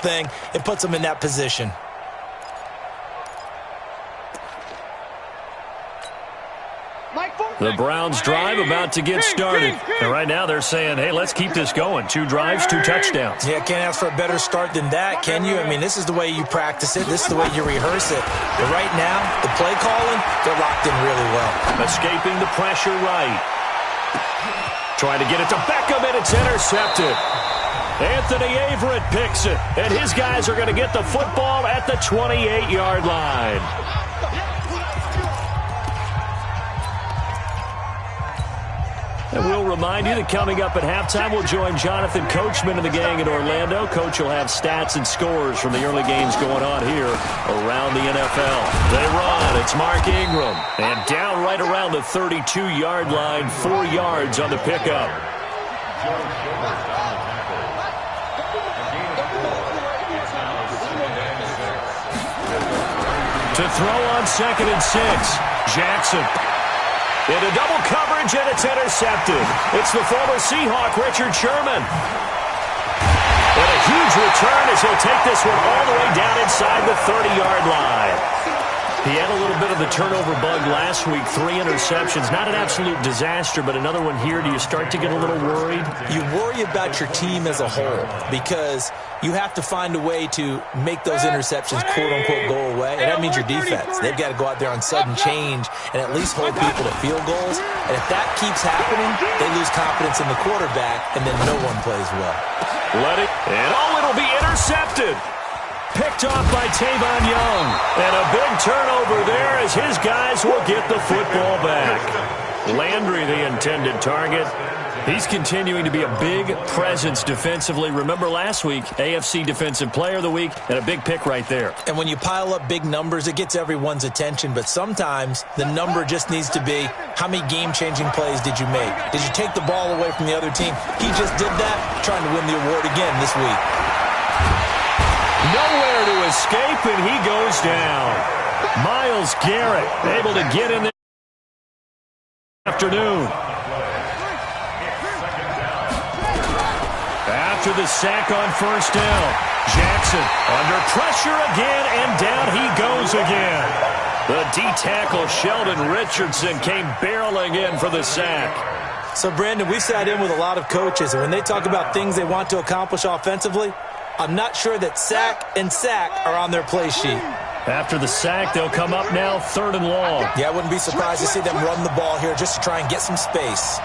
thing. It puts them in that position. The Browns drive about to get started. And right now they're saying, hey, let's keep this going. 2 drives, 2 touchdowns. Yeah, can't ask for a better start than that, can you? I mean, this is the way you practice it. This is the way you rehearse it. But right now, the play calling, they're locked in really well. Escaping the pressure right. Trying to get it to Beckham, and it's intercepted. Anthony Averett picks it, and his guys are going to get the football at the 28-yard line. And we'll remind you that coming up at halftime, we'll join Jonathan Coachman and the gang in Orlando. Coach will have stats and scores from the early games going on here around the NFL. They run. It's Mark Ingram. And down right around the 32-yard line, 4 yards on the pickup. To throw on 2nd and 6, Jackson. Into double coverage, and it's intercepted. It's the former Seahawk, Richard Sherman. And a huge return as he'll take this one all the way down inside the 30-yard line. He had a little bit of the turnover bug last week, 3 interceptions. Not an absolute disaster, but another one here. Do you start to get a little worried? You worry about your team as a whole because you have to find a way to make those interceptions, quote-unquote, go away. And that means your defense. They've got to go out there on sudden change and at least hold people to field goals. And if that keeps happening, they lose confidence in the quarterback, and then no one plays well. It'll be intercepted. Picked off by Tavon Young. And a big turnover there as his guys will get the football back. Landry, the intended target. He's continuing to be a big presence defensively. Remember last week, AFC Defensive Player of the Week, and a big pick right there. And when you pile up big numbers, it gets everyone's attention. But sometimes the number just needs to be, how many game-changing plays did you make? Did you take the ball away from the other team? He just did that, trying to win the award again this week. Nowhere to escape, and he goes down. Myles Garrett able to get in there this afternoon. After the sack on first down, Jackson under pressure again, and down he goes again. The D-tackle Sheldon Richardson came barreling in for the sack. So, Brandon, we sat in with a lot of coaches, and when they talk about things they want to accomplish offensively, I'm not sure that sack and sack are on their play sheet. After the sack, they'll come up now 3rd and long. Yeah, I wouldn't be surprised to see them run the ball here just to try and get some space.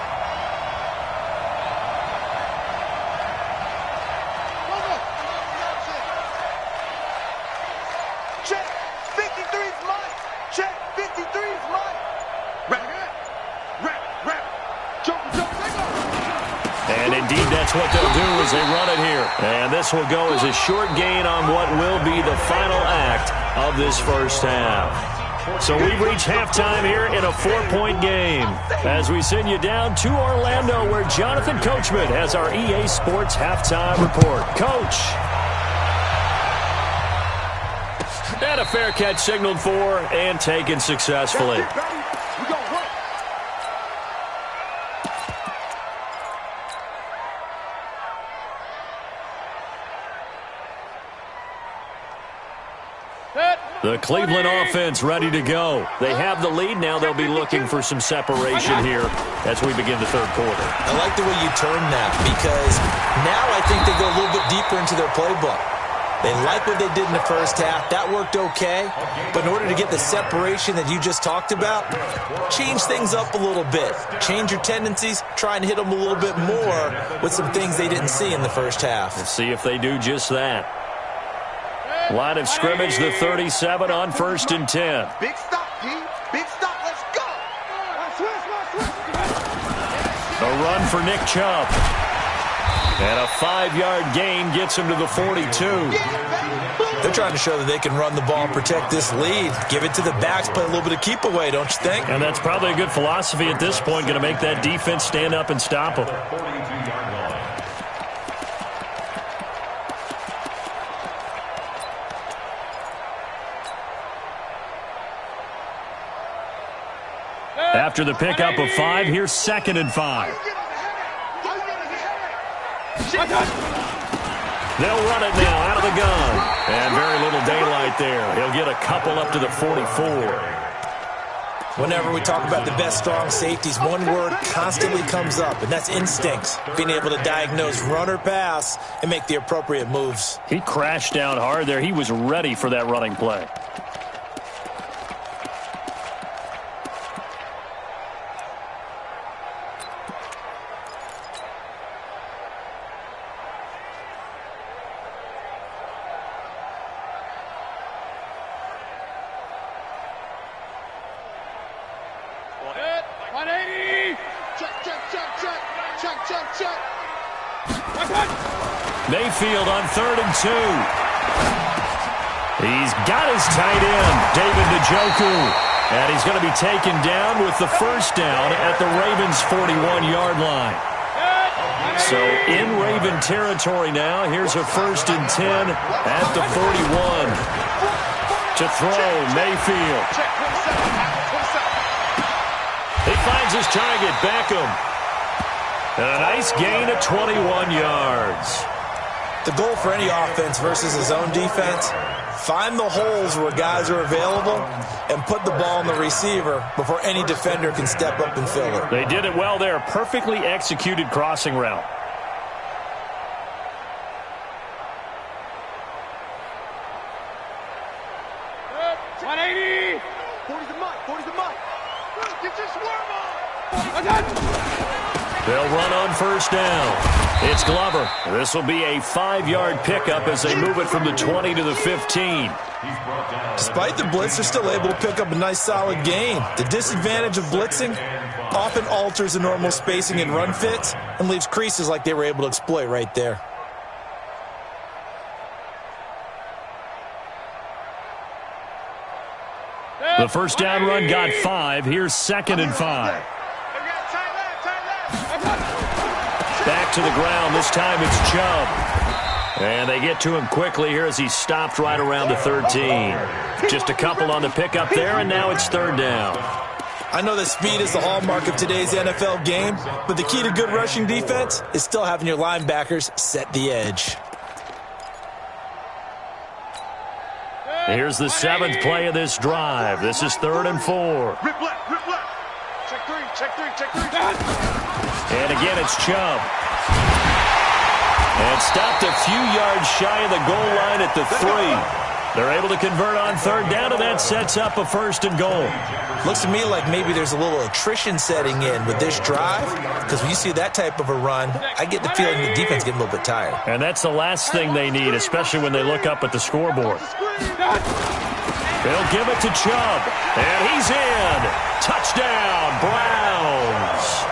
Check, 53's mine. Check, 53's mine. Rap. Jump. And indeed, that's what they'll do as they run it here. And this will go as a short gain on what will be the final act of this first half. So we've reached halftime here in a 4-point game as we send you down to Orlando where Jonathan Coachman has our EA Sports halftime report. Coach. And a fair catch signaled for and taken successfully. The Cleveland offense ready to go. They have the lead. Now they'll be looking for some separation here as we begin the 3rd quarter. I like the way you turn that because now I think they go a little bit deeper into their playbook. They like what they did in the first half. That worked okay. But in order to get the separation that you just talked about, change things up a little bit. Change your tendencies. Try and hit them a little bit more with some things they didn't see in the first half. Let's see if they do just that. Line of scrimmage, the 37 on 1st and 10. Big stop, D. Big stop. Let's go. A run for Nick Chubb. And a 5-yard gain gets him to the 42. They're trying to show that they can run the ball and protect this lead. Give it to the backs, play a little bit of keep away, don't you think? And that's probably a good philosophy at this point, going to make that defense stand up and stop them. After the pickup of 5, here's 2nd and 5. They'll run it now out of the gun. And very little daylight there. He'll get a couple up to the 44. Whenever we talk about the best strong safeties, one word constantly comes up, and that's instincts. Being able to diagnose run or pass and make the appropriate moves. He crashed down hard there. He was ready for that running play. Mayfield on 3rd and 2. He's got his tight end, David Njoku. And he's going to be taken down with the first down at the Ravens' 41-yard line. So in Raven territory now, here's a 1st and 10 at the 41. To throw, Mayfield. He finds his target, Beckham. And a nice gain of 21 yards. The goal for any offense versus his own defense, find the holes where guys are available and put the ball in the receiver before any defender can step up and fill it. They did it well there. Perfectly executed crossing route. They'll run on first down. It's Glover. This will be a 5-yard pickup as they move it from the 20 to the 15. Despite the blitz, they're still able to pick up a nice solid gain. The disadvantage of blitzing often alters the normal spacing and run fits and leaves creases like they were able to exploit right there. The first down run got 5. Here's 2nd and 5. Back to the ground. This time it's Chubb. And they get to him quickly here as he's stopped right around the 13. Just a couple on the pickup there, and now it's 3rd down. I know that speed is the hallmark of today's NFL game, but the key to good rushing defense is still having your linebackers set the edge. Here's the 7th play of this drive. This is 3rd and 4. Rip left, rip left. Check 3, check 3, check 3. And again, it's Chubb. And stopped a few yards shy of the goal line at the 3. They're able to convert on 3rd down, and that sets up a 1st and goal. Looks to me like maybe there's a little attrition setting in with this drive, because when you see that type of a run, I get the feeling the defense getting a little bit tired. And that's the last thing they need, especially when they look up at the scoreboard. They'll give it to Chubb, and he's in. Touchdown, Browns.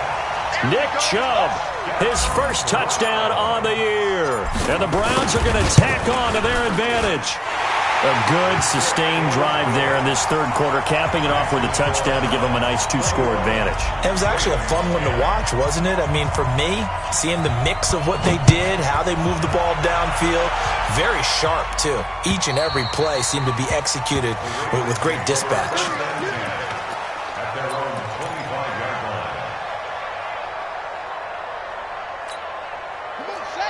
Nick Chubb, his first touchdown on the year. And the Browns are going to tack on to their advantage. A good, sustained drive there in this 3rd quarter, capping it off with a touchdown to give them a nice 2-score advantage. It was actually a fun one to watch, wasn't it? I mean, for me, seeing the mix of what they did, how they moved the ball downfield, very sharp, too. Each and every play seemed to be executed with great dispatch.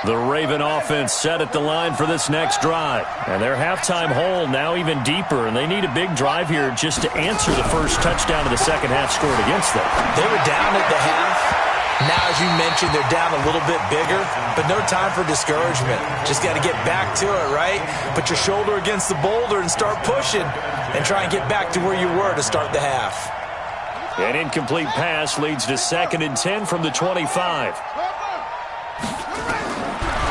The Raven offense set at the line for this next drive. And their halftime hole now even deeper, and they need a big drive here just to answer the first touchdown of the second half scored against them. They were down at the half. Now, as you mentioned, they're down a little bit bigger, but no time for discouragement. Just got to get back to it, right? Put your shoulder against the boulder and start pushing and try and get back to where you were to start the half. An incomplete pass leads to 2nd and 10 from the 25.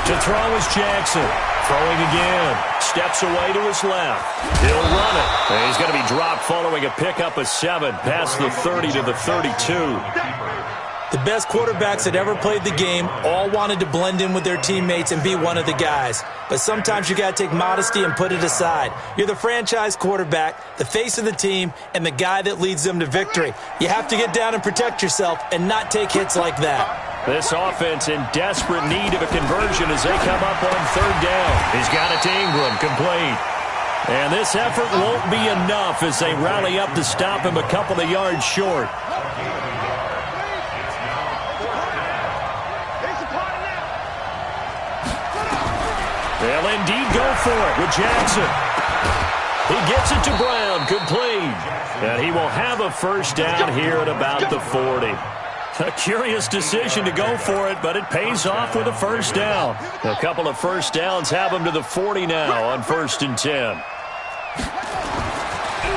To throw is Jackson. Throwing again. Steps away to his left. He'll run it. And he's going to be dropped following a pickup of 7 past the 30 to the 32. The best quarterbacks that ever played the game all wanted to blend in with their teammates and be one of the guys. But sometimes you got to take modesty and put it aside. You're the franchise quarterback, the face of the team, and the guy that leads them to victory. You have to get down and protect yourself and not take hits like that. This offense in desperate need of a conversion as they come up on 3rd down. He's got it to Ingram, complete. And this effort won't be enough as they rally up to stop him a couple of yards short. They'll indeed go for it with Jackson. He gets it to Brown, complete. And he will have a first down here at about the 40. A curious decision to go for it, but it pays off with a first down. A couple of first downs have him to the 40 now on 1st and 10.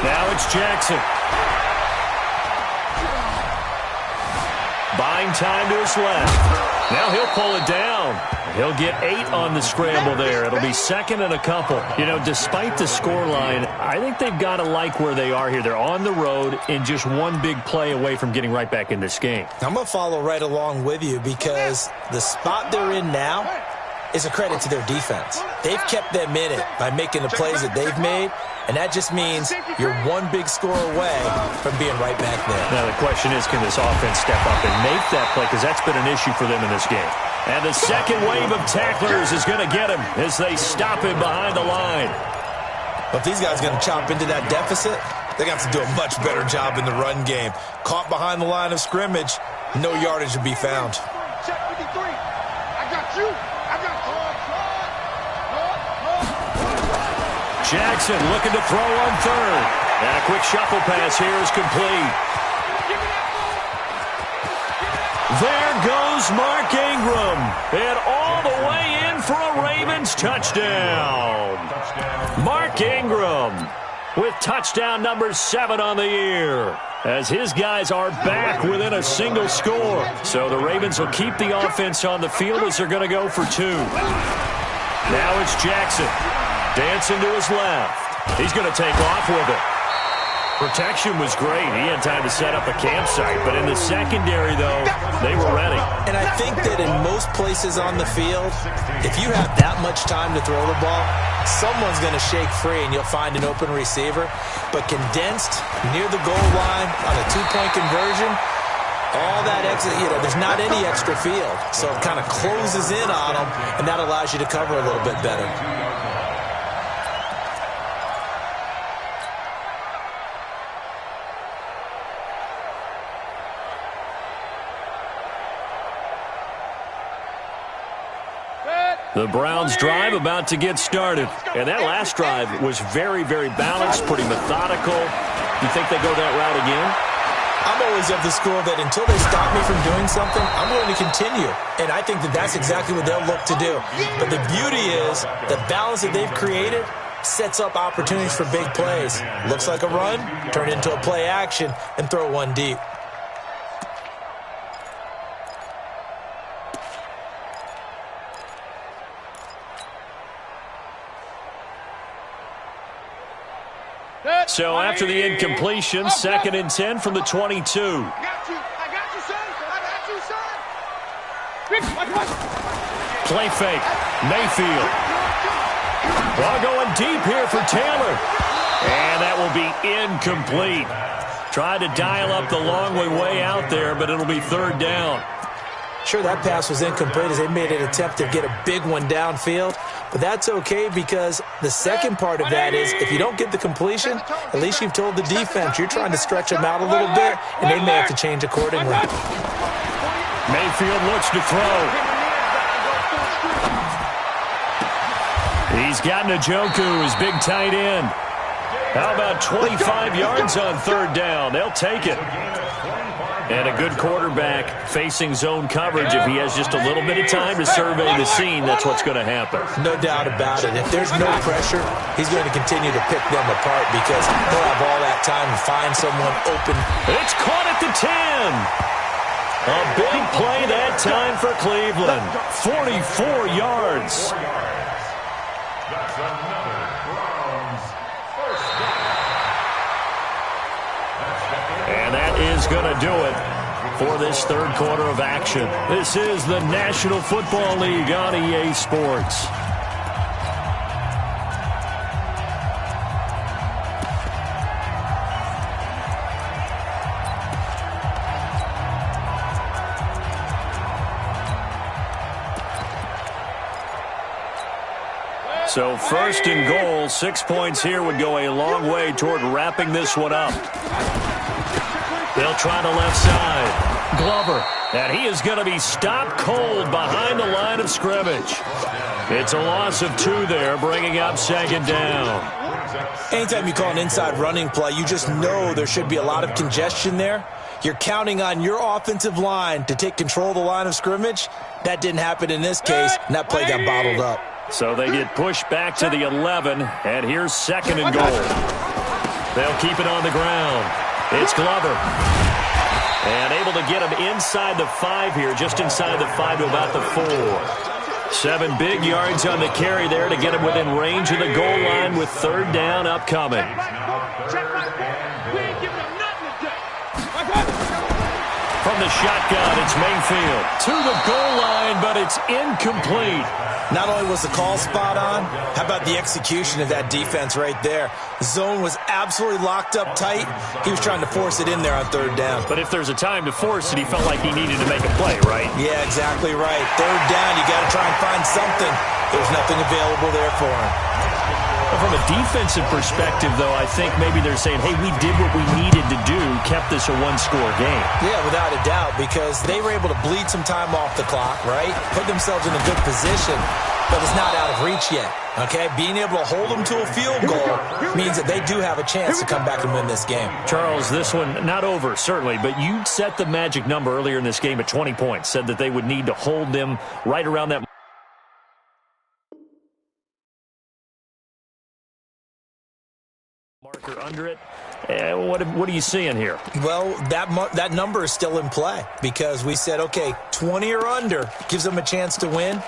Now it's Jackson. Buying time to his left. Now he'll pull it down. He'll get 8 on the scramble there. It'll be 2nd and a couple. You know, despite the scoreline, I think they've got to like where they are here. They're on the road and just one big play away from getting right back in this game. I'm going to follow right along with you because the spot they're in now is a credit to their defense. They've kept them in it by making the plays that they've made, and that just means you're one big score away from being right back there. Now the question is, can this offense step up and make that play? Because that's been an issue for them in this game. And the second wave of tacklers is going to get him as they stop him behind the line. But if these guys are going to chop into that deficit, they're going to have to do a much better job in the run game. Caught behind the line of scrimmage, no yardage to be found. Check 53. I got you. Jackson looking to throw on 3rd. And a quick shuffle pass here is complete. There goes Mark Ingram. And all the way in for a Ravens touchdown. Mark Ingram with touchdown number 7 on the year, as his guys are back within a single score. So the Ravens will keep the offense on the field as they're going to go for 2. Now it's Jackson. Dancing to his left. He's going to take off with it. Protection was great. He had time to set up a campsite. But in the secondary, though, they were ready. And I think that in most places on the field, if you have that much time to throw the ball, someone's going to shake free and you'll find an open receiver. But condensed near the goal line on a 2-point conversion, all that extra, there's not any extra field. So it kind of closes in on them, and that allows you to cover a little bit better. The Browns' drive about to get started. And that last drive was very, very balanced, pretty methodical. You think they go that route again? I'm always of the school that until they stop me from doing something, I'm going to continue. And I think that that's exactly what they'll look to do. But the beauty is the balance that they've created sets up opportunities for big plays. Looks like a run, turn into a play action, and throw one deep. So after the incompletion, 2nd and 10 from the 22. I got you, son. I got you, son. Play fake. Mayfield. Ball going deep here for Taylor. And that will be incomplete. Tried to dial up the long way out there, but it'll be 3rd down. Sure, that pass was incomplete as they made an attempt to get a big one downfield. But that's okay because the second part of that is if you don't get the completion, at least you've told the defense you're trying to stretch them out a little bit, and they may have to change accordingly. Mayfield looks to throw. He's got Njoku, his big tight end. How about 25 yards on 3rd down? They'll take it. And a good quarterback facing zone coverage. If he has just a little bit of time to survey the scene, that's what's going to happen. No doubt about it. If there's no pressure, he's going to continue to pick them apart because he'll have all that time to find someone open. It's caught at the 10. A big play that time for Cleveland. 44 yards. And that is going to do it for this 3rd quarter of action. This is the National Football League on EA Sports. So 1st and goal, 6 points here would go a long way toward wrapping this one up. They'll try the left side. Glover. And he is going to be stopped cold behind the line of scrimmage. It's a loss of 2 there, bringing up second down. Anytime you call an inside running play, you just know there should be a lot of congestion there. You're counting on your offensive line to take control of the line of scrimmage. That didn't happen in this case, and that play got bottled up. So they get pushed back to the 11, and here's second and goal. They'll keep it on the ground. It's Glover. And able to get him inside the 5 here, just inside the 5 to about the 4. 7 big yards on the carry there to get him within range of the goal line with third down upcoming. From the shotgun, it's Mayfield to the goal line, but it's incomplete. Not only was the call spot on, how about the execution of that defense right there? Zone was absolutely locked up tight. He was trying to force it in there on third down. But if there's a time to force it, he felt like he needed to make a play, right? Yeah, exactly right. Third down, you got to try and find something. There's nothing available there for him. From a defensive perspective, though, I think maybe they're saying, hey, we did what we needed to do, kept this a one-score game. Yeah, without a doubt, because they were able to bleed some time off the clock, right? Put themselves in a good position, but it's not out of reach yet, okay? Being able to hold them to a field goal means that they do have a chance to come back and win this game. Charles, this one not over, certainly, but you set the magic number earlier in this game at 20 points, said that they would need to hold them right around that marker under it. What are you seeing here? Well, that number is still in play because we said, okay, 20 or under gives them a chance to win.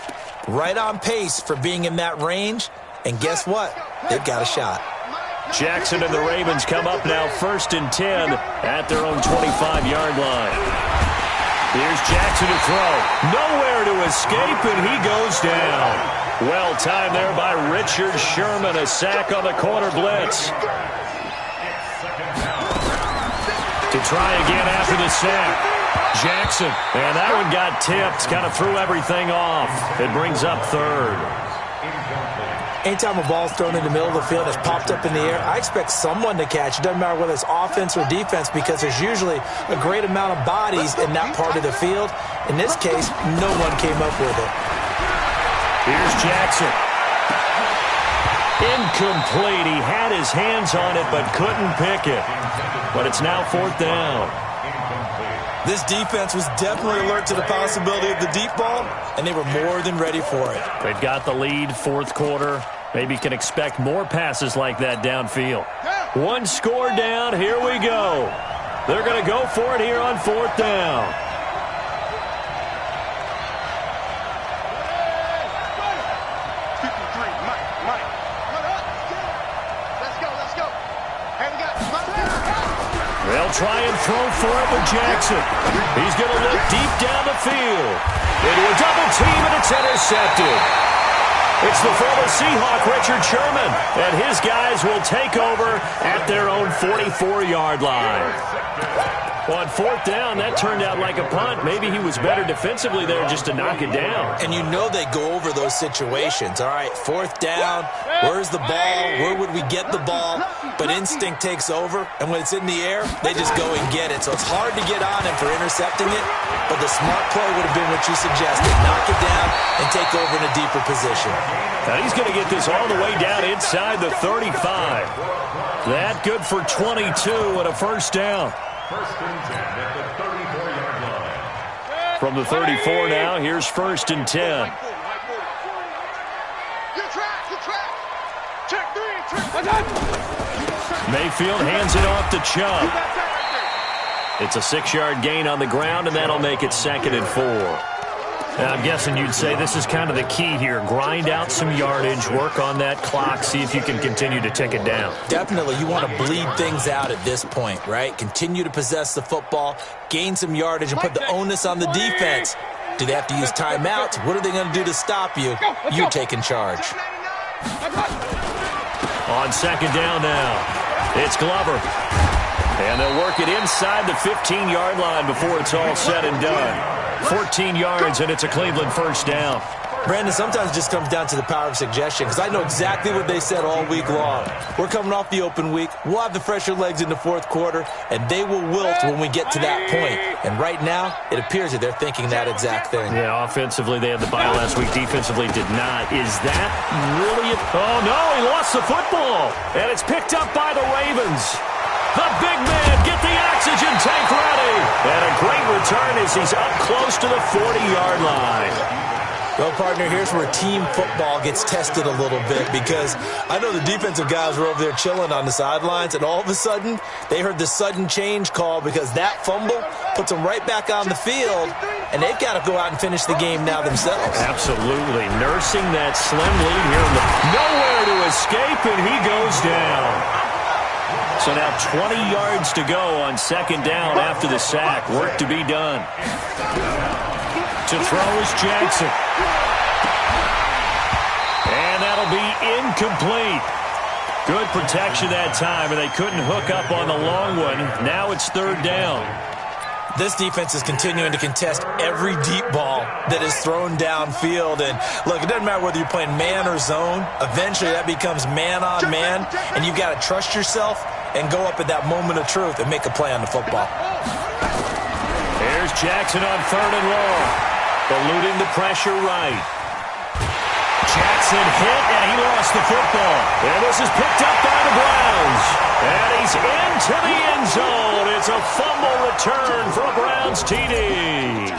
Right on pace for being in that range. And guess what? They've got a shot. Jackson and the Ravens come up now 1st and 10 at their own 25-yard line. Here's Jackson to throw. Nowhere to escape, and he goes down. Well timed there by Richard Sherman. A sack on the corner blitz. To try again after the sack. Jackson. And that one got tipped. Kind of threw everything off. It brings up third. Anytime a ball's thrown in the middle of the field, it's popped up in the air, I expect someone to catch. It doesn't matter whether it's offense or defense because there's usually a great amount of bodies in that part of the field. In this case, no one came up with it. Here's Jackson. Incomplete. He had his hands on it but couldn't pick it. But it's now 4th down. This defense was definitely alert to the possibility of the deep ball, and they were more than ready for it. They've got the lead, 4th quarter. Maybe can expect more passes like that downfield. 1 score down. Here we go. They're going to go for it here on 4th down. They'll try and throw for it with Jackson. He's going to look deep down the field. Into a double team, and it's intercepted. It's the former Seahawk, Richard Sherman, and his guys will take over at their own 44-yard line. Well, on 4th down, that turned out like a punt. Maybe he was better defensively there just to knock it down. And you know they go over those situations. All right, 4th down, where's the ball? Where would we get the ball? But instinct takes over, and when it's in the air, they just go and get it. So it's hard to get on him for intercepting it, but the smart play would have been what you suggested. Knock it down and take over in a deeper position. Now he's going to get this all the way down inside the 35. That good for 22 and a 1st down. 1st and 10 at the 34-yard line. From the 34 now, here's 1st and 10. Mayfield hands it off to Chubb. It's a 6-yard gain on the ground, and that'll make it 2nd and 4. Now, I'm guessing you'd say this is kind of the key here. Grind out some yardage, work on that clock, see if you can continue to tick it down. Definitely. You want to bleed things out at this point, right? Continue to possess the football, gain some yardage, and put the onus on the defense. Do they have to use timeouts? What are they going to do to stop you? You're taking charge. On 2nd down now, it's Glover. And they'll work it inside the 15-yard line before it's all said and done. 14 yards, and it's a Cleveland 1st down. Brandon, sometimes it just comes down to the power of suggestion, because I know exactly what they said all week long. We're coming off the open week. We'll have the fresher legs in the fourth quarter, and they will wilt when we get to that point. And right now, it appears that they're thinking that exact thing. Yeah, offensively, they had the bye last week. Defensively, did not. Is that really it? Oh, no, he lost the football. And it's picked up by the Ravens. The big man, get the oxygen tank ready. And a great return as he's up close to the 40-yard line. Well, partner, here's where team football gets tested a little bit, because I know the defensive guys were over there chilling on the sidelines, and all of a sudden, they heard the sudden change call because that fumble puts them right back on the field, and they've got to go out and finish the game now themselves. Absolutely. Nursing that slim lead here. Nowhere to escape, and he goes down. So now 20 yards to go on second down after the sack. Work to be done. To throw is Jackson. And that'll be incomplete. Good protection that time, and they couldn't hook up on the long one. Now it's third down. This defense is continuing to contest every deep ball that is thrown downfield. And, look, it doesn't matter whether you're playing man or zone. Eventually that becomes man on man, and you've got to trust yourself and go up at that moment of truth and make a play on the football. There's Jackson on third and long. Eluding the pressure right. Jackson hit, and he lost the football. And this is picked up by the Browns. And he's into the end zone. It's a fumble return for a Browns TD.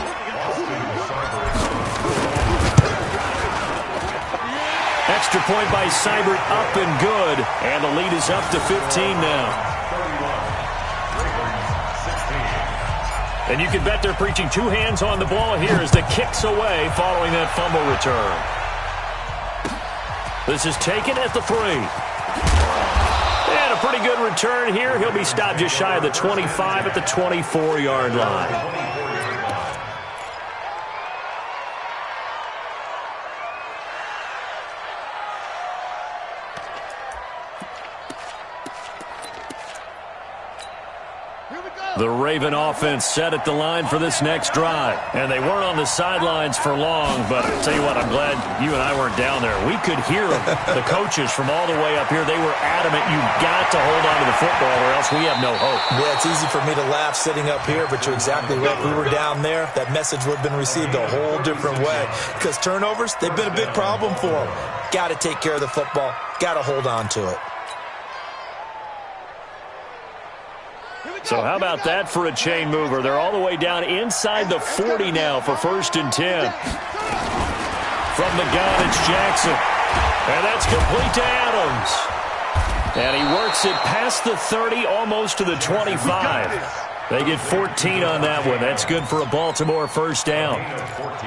Extra point by Seibert, up and good. And the lead is up to 15 now. And you can bet they're preaching two hands on the ball here as the kick's away following that fumble return. This is taken at the 3. And a pretty good return here. He'll be stopped just shy of the 25 at the 24-yard line. The Raven offense set at the line for this next drive. And they weren't on the sidelines for long, but I'll tell you what, I'm glad you and I weren't down there. We could hear them. The coaches from all the way up here, they were adamant, you've got to hold on to the football or else we have no hope. Yeah, it's easy for me to laugh sitting up here, but you're exactly right. If we were down there, that message would have been received a whole different way. Because turnovers, they've been a big problem for them. Got to take care of the football. Got to hold on to it. So how about that for a chain mover? They're all the way down inside the 40 now for 1st and 10. From the gun, it's Jackson. And that's complete to Adams. And he works it past the 30, almost to the 25. They get 14 on that one. That's good for a Baltimore first down.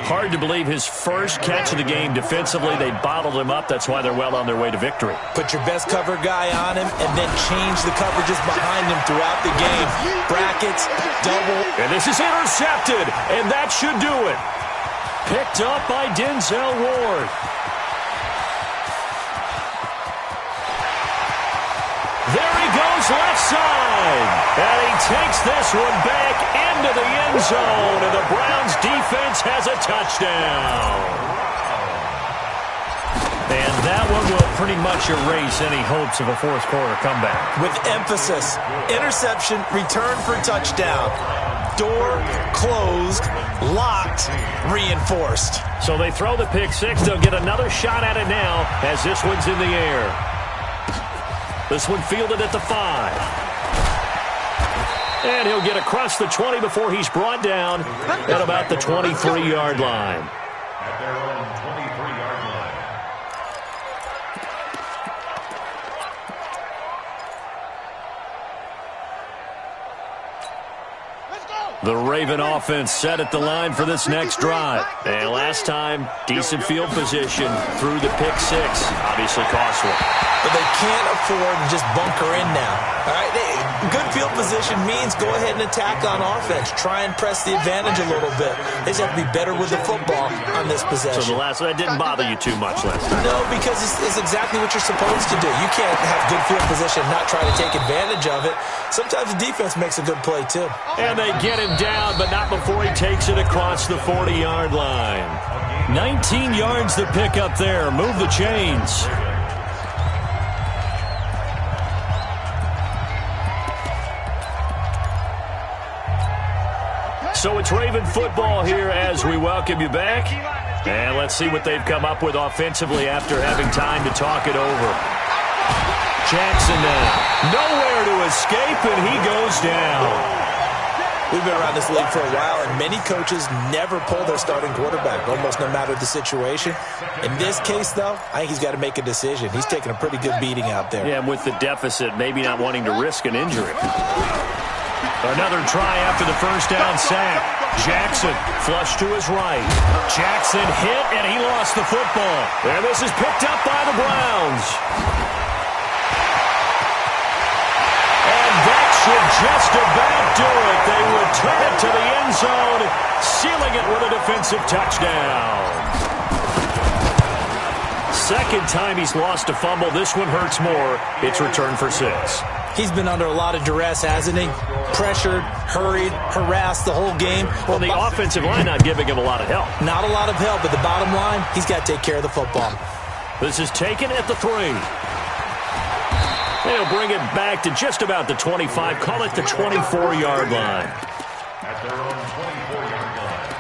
Hard to believe his first catch of the game defensively. They bottled him up. That's why they're well on their way to victory. Put your best cover guy on him and then change the coverages behind him throughout the game. Brackets, double. And this is intercepted, and that should do it. Picked up by Denzel Ward. There he goes, left side. And he takes this one back into the end zone. And the Browns defense has a touchdown. And that one will pretty much erase any hopes of a fourth quarter comeback. With emphasis, interception, return for touchdown. Door closed, locked, reinforced. So they throw the pick six. They'll get another shot at it now as this one's in the air. This one fielded at the 5. And he'll get across the 20 before he's brought down at about the 23-yard line. At their own 23-yard line. The Raven offense set at the line for this next drive. And last time, decent field position through the pick six. Obviously costly. But they can't afford to just bunker in now. All right, good field position means go ahead and attack on offense. Try and press the advantage a little bit. They just have to be better with the football on this possession. So that didn't bother you too much last time? No, because it's exactly what you're supposed to do. You can't have good field position and not try to take advantage of it. Sometimes the defense makes a good play, too. And they get him him down, but not before he takes it across the 40-yard line. 19 yards to pick up there. Move the chains. So it's Raven football here as we welcome you back. And let's see what they've come up with offensively after having time to talk it over. Jackson now. Nowhere to escape, and he goes down. We've been around this league for a while, and many coaches never pull their starting quarterback, almost no matter the situation. In this case, though, I think he's got to make a decision. He's taking a pretty good beating out there. Yeah, and with the deficit, maybe not wanting to risk an injury. Another try after the first down sack. Jackson flush to his right. Jackson hit, and he lost the football. And this is picked up by the Browns. And that should just about do it. They return it to the end zone, sealing it with a defensive touchdown. Second time he's lost a fumble. This one hurts more. It's returned for 6. He's been under a lot of duress, hasn't he? Pressured, hurried, harassed the whole game. Well, the offensive line not giving him a lot of help. Not a lot of help, but the bottom line, he's got to take care of the football. This is taken at the 3. They'll bring it back to just about the 25. Call it the 24-yard line. At their own 24-yard line.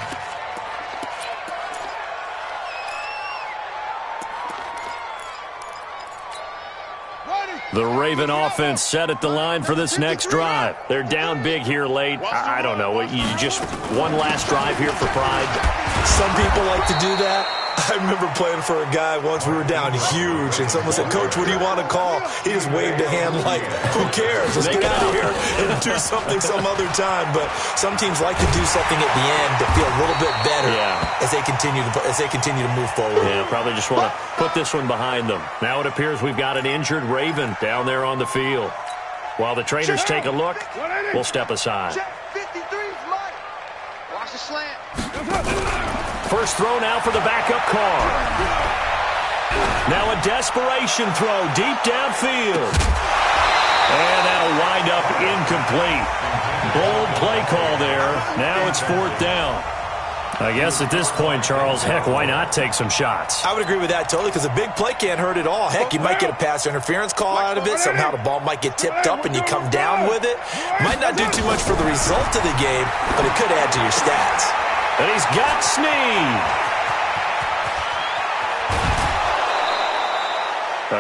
The Raven offense set at the line for this next drive. They're down big here late. I don't know. You just one last drive here for pride. Some people like to do that. I remember playing for a guy once. We were down huge, and someone said, "Coach, what do you want to call?" He just waved a hand like, "Who cares? Let's get out of here and do something some other time." But some teams like to do something at the end to feel a little bit better as they continue to move forward. Yeah, probably just want to put this one behind them. Now it appears we've got an injured Raven down there on the field. While the trainers take a look, we'll step aside. Check 53's Mike. Watch the slant. First throw now for the backup car. Now a desperation throw deep downfield. And that'll wind up incomplete. Bold play call there. Now it's 4th down. I guess at this point, Charles, heck, why not take some shots? I would agree with that totally, because a big play can't hurt at all. Heck, you might get a pass interference call out of it. Somehow the ball might get tipped up and you come down with it. Might not do too much for the result of the game, but it could add to your stats. And he's got Snead.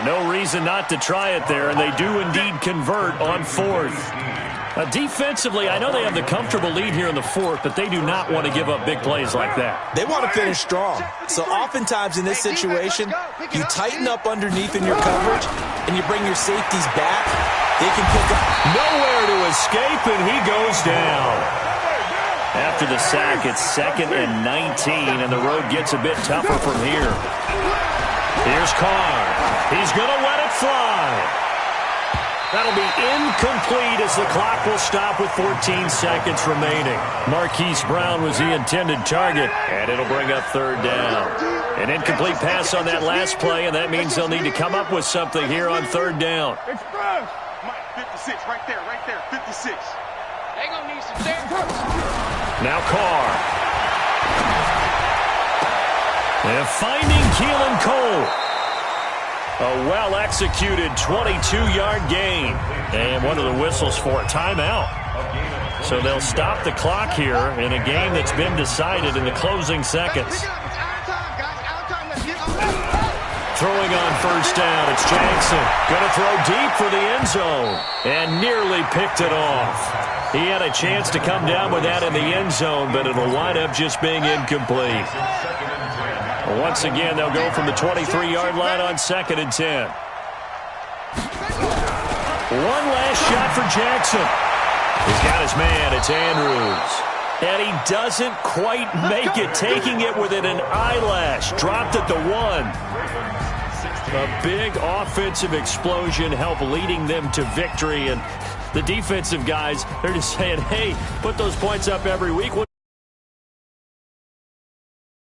No reason not to try it there, and they do indeed convert on 4th. Defensively, I know they have the comfortable lead here in the 4th, but they do not want to give up big plays like that. They want to finish strong. So oftentimes in this situation, you tighten up underneath in your coverage, and you bring your safeties back. They can pick up. Nowhere to escape, and he goes down. After the sack, it's 2nd and 19, and the road gets a bit tougher from here. Here's Carr. He's going to let it fly. That'll be incomplete as the clock will stop with 14 seconds remaining. Marquise Brown was the intended target, and it'll bring up 3rd down. An incomplete pass on that last play, and that means they'll need to come up with something here on 3rd down. Mike, 56, right there, 56. They gonna need some there. Now Carr. And finding Keelan Cole. A well-executed 22-yard gain. And one of the whistles for a timeout. So they'll stop the clock here in a game that's been decided in the closing seconds. Throwing on 1st down, it's Jackson. Going to throw deep for the end zone. And nearly picked it off. He had a chance to come down with that in the end zone, but it'll wind up just being incomplete. Once again, they'll go from the 23-yard line on 2nd and 10. One last shot for Jackson. He's got his man. It's Andrews. And he doesn't quite make it, taking it within an eyelash. Dropped at the 1. A big offensive explosion helped leading them to victory. And the defensive guys, they're just saying, hey, put those points up every week. We'll